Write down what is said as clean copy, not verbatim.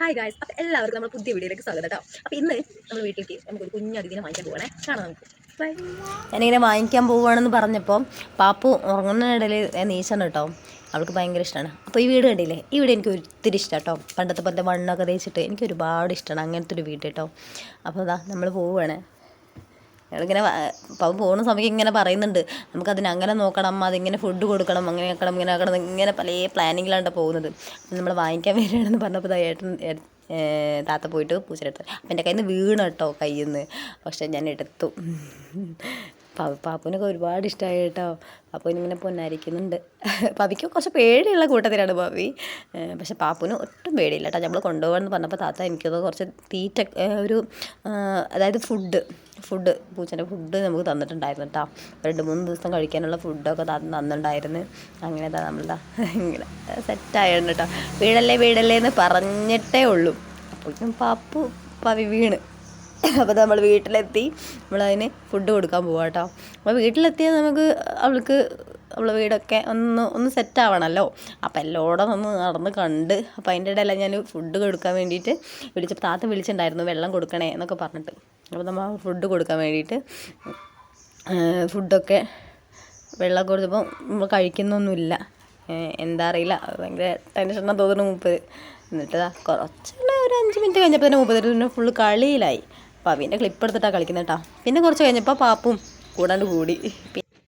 Hi guys, അപ്പോൾ എല്ലാവർക്കും നമ്മൾ പുതിയ വീഡിയോയിലേക്ക് സ്വാഗതം കേട്ടോ. അപ്പോൾ ഇന്ന് നമ്മൾ വീട്ടിലേക്ക് നമുക്കൊരു കുഞ്ഞു അതിഥിനെ വാങ്ങിക്കാൻ പോകണേ. കാണാം നമുക്ക്. ബൈ. ഞാനിങ്ങനെ വാങ്ങിക്കാൻ പോവുകയാണെന്ന് പറഞ്ഞപ്പോൾ പാപ്പു ഉറങ്ങുന്നതിനിടയിൽ നീച്ചണം കേട്ടോ. അവൾക്ക് ഭയങ്കര ഇഷ്ടമാണ്. അപ്പോൾ ഈ വീട് കണ്ടില്ലേ, ഈ വീട് എനിക്ക് ഒത്തിരി ഇഷ്ടമാണ് കേട്ടോ. പണ്ടത്തെ പോലത്തെ മണ്ണൊക്കെ തേച്ചിട്ട് എനിക്ക് ഒരുപാട് ഇഷ്ടമാണ് അങ്ങനത്തെ ഒരു വീട് കേട്ടോ. അപ്പോൾ അതാ നമ്മൾ പോവുകയാണ്. ഞങ്ങളിങ്ങനെ പോകുന്ന സമയം ഇങ്ങനെ പറയുന്നുണ്ട്, നമുക്കതിന് അങ്ങനെ നോക്കണം, അതിങ്ങനെ ഫുഡ് കൊടുക്കണം, അങ്ങനെ ആക്കണം, ഇങ്ങനെ ആക്കണം, ഇങ്ങനെ പല പ്ലാനിങ്ങിലാണ് പോകുന്നത്. നമ്മൾ വാങ്ങിക്കാൻ വരികയാണെന്ന് പറഞ്ഞപ്പോൾ ഏട്ടൻ താത്ത പോയിട്ട് പൂച്ചെടുത്ത് അപ്പം എൻ്റെ കയ്യിൽ നിന്ന് വീണ് കേട്ടോ, കയ്യിൽ നിന്ന്. പക്ഷെ ഞാൻ എടുത്തു. പാപ്പുവിനൊക്കെ ഒരുപാട് ഇഷ്ടമായി കേട്ടോ. പാപ്പുവിനിങ്ങനെ പൊന്നായിരിക്കുന്നുണ്ട്. പവിക്ക് കുറച്ച് പേടിയുള്ള കൂട്ടത്തിലാണ് പാപ്പി. പക്ഷെ പാപ്പുവിന് ഒട്ടും പേടിയില്ല കേട്ടോ. നമ്മൾ കൊണ്ടുപോകണമെന്ന് പറഞ്ഞപ്പോൾ താത്ത എനിക്കത് കുറച്ച് തീറ്റ അതായത് ഫുഡ് പൂച്ചേൻ്റെ ഫുഡ് നമുക്ക് തന്നിട്ടുണ്ടായിരുന്നു കേട്ടോ. 2-3 ദിവസം കഴിക്കാനുള്ള ഫുഡൊക്കെ തന്നിട്ടുണ്ടായിരുന്നു. അങ്ങനെ നമ്മളിതാ ഇങ്ങനെ സെറ്റായിരുന്നു കേട്ടോ. വീടല്ലേ എന്ന് പറഞ്ഞിട്ടേ ഉള്ളൂ. അപ്പോഴേക്കും പവി വീണ്. അപ്പോൾ നമ്മൾ വീട്ടിലെത്തി, നമ്മളതിന് ഫുഡ് കൊടുക്കാൻ പോവാം കേട്ടോ. അപ്പോൾ വീട്ടിലെത്തിയാൽ നമുക്ക് അവളെ വീടൊക്കെ ഒന്ന് സെറ്റാവണമല്ലോ. അപ്പോൾ എല്ലോടും ഒന്ന് നടന്ന് കണ്ട്, അപ്പോൾ അതിൻ്റെ ഇടയില ഞാൻ ഫുഡ് കൊടുക്കാൻ വേണ്ടിയിട്ട് വിളിച്ചപ്പോൾ താത്ത വിളിച്ചിട്ടുണ്ടായിരുന്നു, വെള്ളം കൊടുക്കണേ എന്നൊക്കെ പറഞ്ഞിട്ട്. അപ്പോൾ നമ്മൾ ഫുഡ് കൊടുക്കാൻ വേണ്ടിയിട്ട് ഫുഡൊക്കെ വെള്ളം കൊടുത്തപ്പോൾ നമ്മൾ കഴിക്കുന്നൊന്നുമില്ല. എന്താ അറിയില്ല, ഭയങ്കര ടെൻഷനാണ് തോന്നുന്നു മൂപ്പര്. എന്നിട്ട് കുറച്ചുള്ള ഒരു 5 മിനിറ്റ് കഴിഞ്ഞപ്പോൾ തന്നെ മൂപ്പര് ഫുള്ള് കളിയിലായി. പവീൻ്റെ ക്ലിപ്പ് എടുത്തിട്ടാണ് കളിക്കുന്നത് കേട്ടോ. പിന്നെ കുറച്ച് കഴിഞ്ഞപ്പോൾ പാപ്പും കൂടാണ്ട് കൂടി.